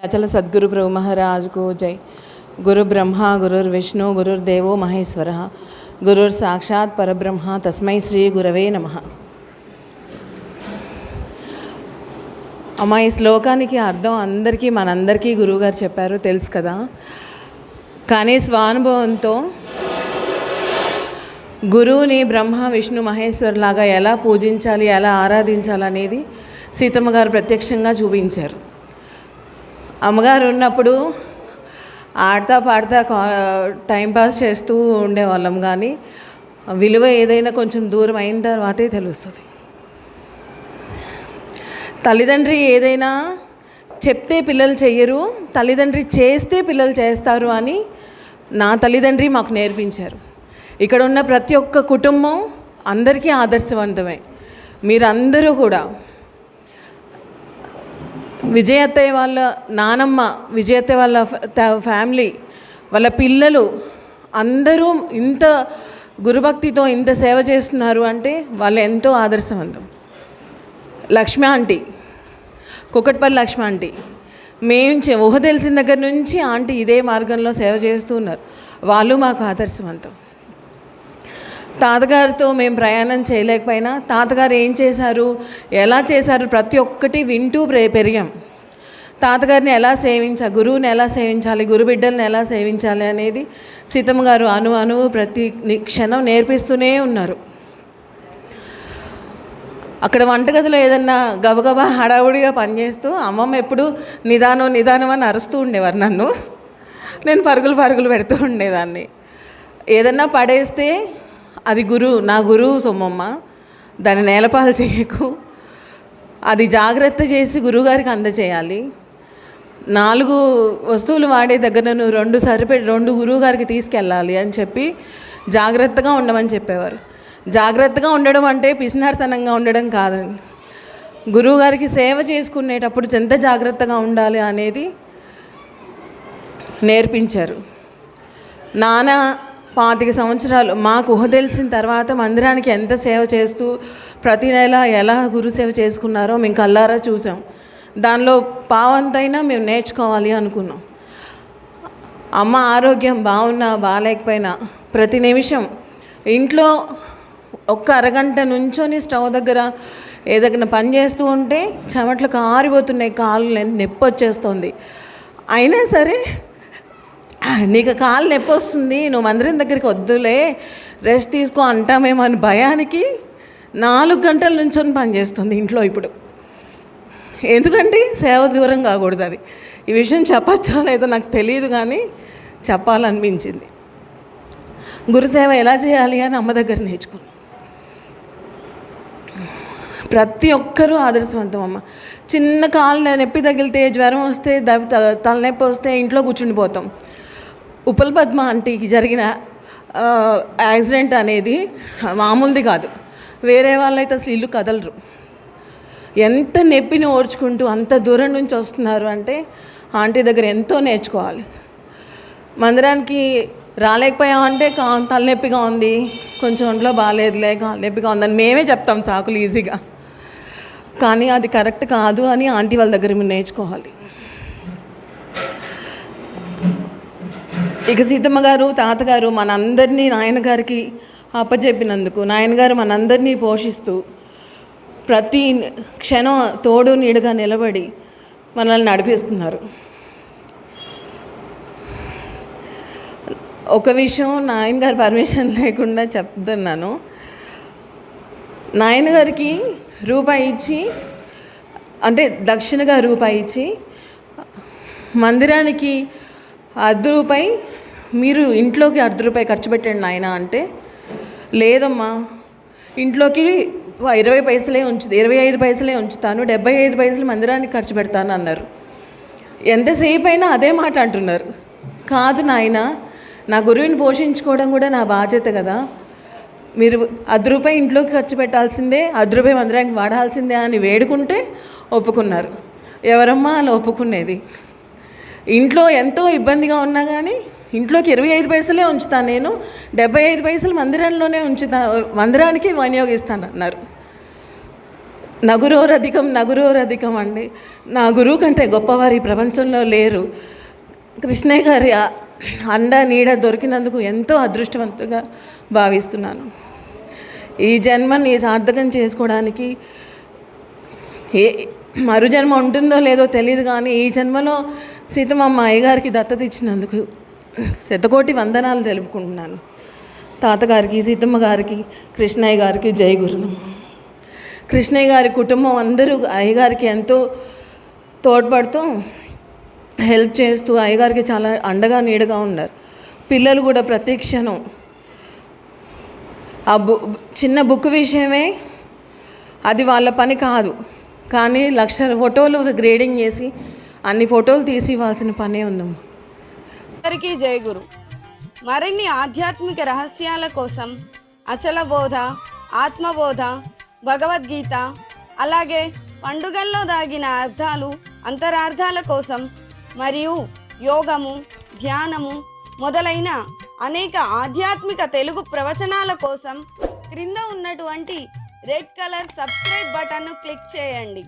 अचल सद्गुरु प्रभु महाराज को जय। गुरु ब्रह्मा गुरुर्विष्णु गुरुर्देवो महेश्वरः गुरुर्साक्षात् परब्रह्म तस्मै श्री गुरवे नमः। అమ్మ ఈ శ్లోకానికి అర్థం అందరికీ మనందరికీ గురువుగారు చెప్పారు తెలుసు కదా, కానీ స్వానుభవంతో గురువుని బ్రహ్మ విష్ణు మహేశ్వరులాగా ఎలా పూజించాలి, ఎలా ఆరాధించాలి అనేది సీతమ్మ గారు ప్రత్యక్షంగా చూపించారు. అమ్మగారు ఉన్నప్పుడు ఆడతా పాడతా టైంపాస్ చేస్తూ ఉండేవాళ్ళం, కానీ విలువ ఏదైనా కొంచెం దూరం అయిన తర్వాతే తెలుస్తుంది. తల్లిదండ్రి ఏదైనా చెప్తే పిల్లలు చెయ్యరు, తల్లిదండ్రి చేస్తే పిల్లలు చేస్తారు అని నా తల్లిదండ్రి మాకు నేర్పించారు. ఇక్కడ ఉన్న ప్రతి ఒక్క కుటుంబం అందరికీ ఆదర్శవంతమే. మీరందరూ కూడా విజయత్తయ్య వాళ్ళ నానమ్మ, విజయత్తయ్య వాళ్ళ ఫ్యామిలీ, వాళ్ళ పిల్లలు అందరూ ఇంత గురుభక్తితో ఇంత సేవ చేస్తున్నారు అంటే వాళ్ళు ఎంతో ఆదర్శవంతం. లక్ష్మి ఆంటీ, కుకట్పల్లి లక్ష్మి ఆంటీ, మేము ఊహ తెలిసిన దగ్గర నుంచి ఆంటీ ఇదే మార్గంలో సేవ చేస్తూ ఉన్నారు. వాళ్ళు మాకు ఆదర్శవంతం. తాతగారితో మేము ప్రయాణం చేయలేకపోయినా తాతగారు ఏం చేశారు, ఎలా చేశారు, ప్రతి ఒక్కటి వింటూ పెరిగాం. తాతగారిని ఎలా సేవించాలి, గురువుని ఎలా సేవించాలి, గురు బిడ్డల్ని ఎలా సేవించాలి అనేది సీతమ్మ గారు అణువు ప్రతి క్షణం నేర్పిస్తూనే ఉన్నారు. అక్కడ వంటగదిలో ఏదన్నా గబగబా హడావుడిగా పనిచేస్తూ అమ్మమ్మ ఎప్పుడు నిదానం అని అరుస్తూ ఉండేవారు నన్ను. నేను పరుగులు పెడుతూ ఉండేదాన్ని. ఏదన్నా పడేస్తే అది నా గురువు సొమ్మమ్మ, దాన్ని నేలపాలు చేయకు, అది జాగ్రత్త చేసి గురువుగారికి అందచేయాలి. 4 వస్తువులు వాడే దగ్గర నువ్వు 2 గురువుగారికి తీసుకెళ్ళాలి అని చెప్పి జాగ్రత్తగా ఉండమని చెప్పేవారు. జాగ్రత్తగా ఉండడం అంటే పిసినారితనంగా ఉండడం కాదండి. గురువుగారికి సేవ చేసుకునేటప్పుడు ఎంత జాగ్రత్తగా ఉండాలి అనేది నేర్పించారు. నాన్న 25 సంవత్సరాలు మాకు ఊహ తెలిసిన తర్వాత మందిరానికి ఎంత సేవ చేస్తూ ప్రతి నెల ఎలా గురు సేవ చేసుకున్నారో మేము కళ్ళారా చూసాం. దానిలో పావంతైనా మేము నేర్చుకోవాలి అనుకున్నాం. అమ్మ ఆరోగ్యం బాగున్నా బాగాలేకపోయినా ప్రతి నిమిషం ఇంట్లో ఒక్క అరగంట నుంచొని స్టవ్ దగ్గర ఏదైనా పని చేస్తూ ఉంటే చెమట్లు కారిపోతున్నాయి, కాళ్ళు నొప్పి వచ్చేస్తుంది. అయినా సరే నీకు కాళ్ళు నొప్పి వస్తుంది, నువ్వు మందిరం దగ్గరికి వద్దులే రెస్ట్ తీసుకో అంటామేమో అని భయానికి 4 గంటల నుంచొని పనిచేస్తుంది ఇంట్లో ఇప్పుడు. ఎందుకంటే సేవ దూరం కాకూడదు. ఈ విషయం చెప్పచ్చో లేదో నాకు తెలియదు, కానీ చెప్పాలనిపించింది. గురుసేవ ఎలా చేయాలి అని అమ్మ దగ్గర నేర్చుకున్నాం. ప్రతి ఒక్కరూ ఆదర్శవంతం. అమ్మ చిన్న కాలు నొప్పి తగిలితే, జ్వరం వస్తే, తలనొప్పి వస్తే ఇంట్లో కూర్చుండిపోతాం. ఉప్పల్ పద్మ ఆంటీకి జరిగిన యాక్సిడెంట్ అనేది మామూలుది కాదు. వేరే వాళ్ళైతే అసలు ఇల్లు కదలరు. ఎంత నొప్పిని ఓర్చుకుంటూ అంత దూరం నుంచి వస్తున్నారు అంటే ఆంటీ దగ్గర ఎంతో నేర్చుకోవాలి. మందిరానికి రాలేకపోయామంటే తలనొప్పిగా ఉంది, కొంచెం ఒంట్లో బాగాలేదులే, నొప్పిగా ఉందని మేమే చెప్తాం సాకులు ఈజీగా. కానీ అది కరెక్ట్ కాదు అని ఆంటీ వాళ్ళ దగ్గర మీరు నేర్చుకోవాలి. ఇక సీతమ్మ గారు, తాతగారు మనందరినీ నాయనగారికి అప్పచెప్పినందుకు నాయనగారు మనందరినీ పోషిస్తూ ప్రతి క్షణం తోడు నీడుగా నిలబడి మనల్ని నడిపిస్తున్నారు. ఒక విషయం నాయనగారు పర్మిషన్ లేకుండా చెప్తున్నాను. నాయనగారికి రూపాయి ఇచ్చి, అంటే దక్షిణగా రూపాయి ఇచ్చి మందిరానికి ₹10 మీరు ఇంట్లోకి ₹10 ఖర్చు పెట్టండి నాయన అంటే, లేదమ్మా ఇంట్లోకి 20 పైసలే 25 పైసలే ఉంచుతాను, 75 పైసలు మందిరానికి ఖర్చు పెడతాను అన్నారు. ఎంతసేపు అయినా అదే మాట అంటున్నారు. కాదు నాయన, నా గురువుని పోషించుకోవడం కూడా నా బాధ్యత కదా, మీరు ₹10 ఇంట్లోకి ఖర్చు పెట్టాల్సిందే, ₹10 మందిరానికి వాడాల్సిందే అని వేడుకుంటే ఒప్పుకున్నారు. ఎవరమ్మా అలా ఒప్పుకునేది? ఇంట్లో ఎంతో ఇబ్బందిగా ఉన్నా కానీ ఇంట్లోకి 25 పైసలే ఉంచుతాను, నేను 75 పైసలు మందిరంలోనే మందిరానికి వినియోగిస్తాను అన్నారు. నగురోరధికం అండి. నా గురువు కంటే గొప్పవారు ఈ ప్రపంచంలో లేరు. కృష్ణయ్య గారి అండ నీడ దొరికినందుకు ఎంతో అదృష్టవంతంగా భావిస్తున్నాను. ఈ జన్మని సార్థకం చేసుకోవడానికి మరుజన్మ ఉంటుందో లేదో తెలియదు, కానీ ఈ జన్మలో సీతమ్మ అయ్యగారికి దత్తత ఇచ్చినందుకు శతకోటి వందనాలు తెలుపుకుంటున్నాను. తాతగారికి, సీతమ్మ గారికి, కృష్ణయ్య గారికి జై గురు. కృష్ణయ్య గారి కుటుంబం అందరూ అయ్యగారికి ఎంతో తోడ్పడుతూ హెల్ప్ చేస్తూ అయ్యగారికి చాలా అండగా నీడగా ఉన్నారు. పిల్లలు కూడా ప్రతి క్షణం ఆ చిన్న బుక్ విషయమే అది వాళ్ళ పని కాదు, కానీ 1,00,000 ఫోటోలు గ్రేడింగ్ చేసి అన్ని ఫోటోలు తీసి ఇవ్వాల్సిన పనే ఉందమ్మా. అందరికీ జై గురు. మరిన్ని ఆధ్యాత్మిక రహస్యాల కోసం అచల బోధ, ఆత్మబోధ, భగవద్గీత, అలాగే పండుగల్లో దాగిన అర్థాలు, అంతరార్థాల కోసం మరియు యోగము, ధ్యానము మొదలైన అనేక ఆధ్యాత్మిక తెలుగు ప్రవచనాల కోసం క్రింద ఉన్నటువంటి రెడ్ కలర్ సబ్స్క్రైబ్ బటన్ను క్లిక్ చేయండి.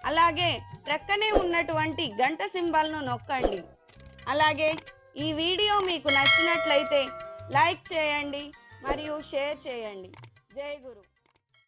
అలాగే ప్రక్కనే ఉన్నటువంటి గంట సింబల్ను నొక్కండి. అలాగే ఈ వీడియో మీకు నచ్చినట్లయితే లైక్ చేయండి మరియు షేర్ చేయండి. జై గురు.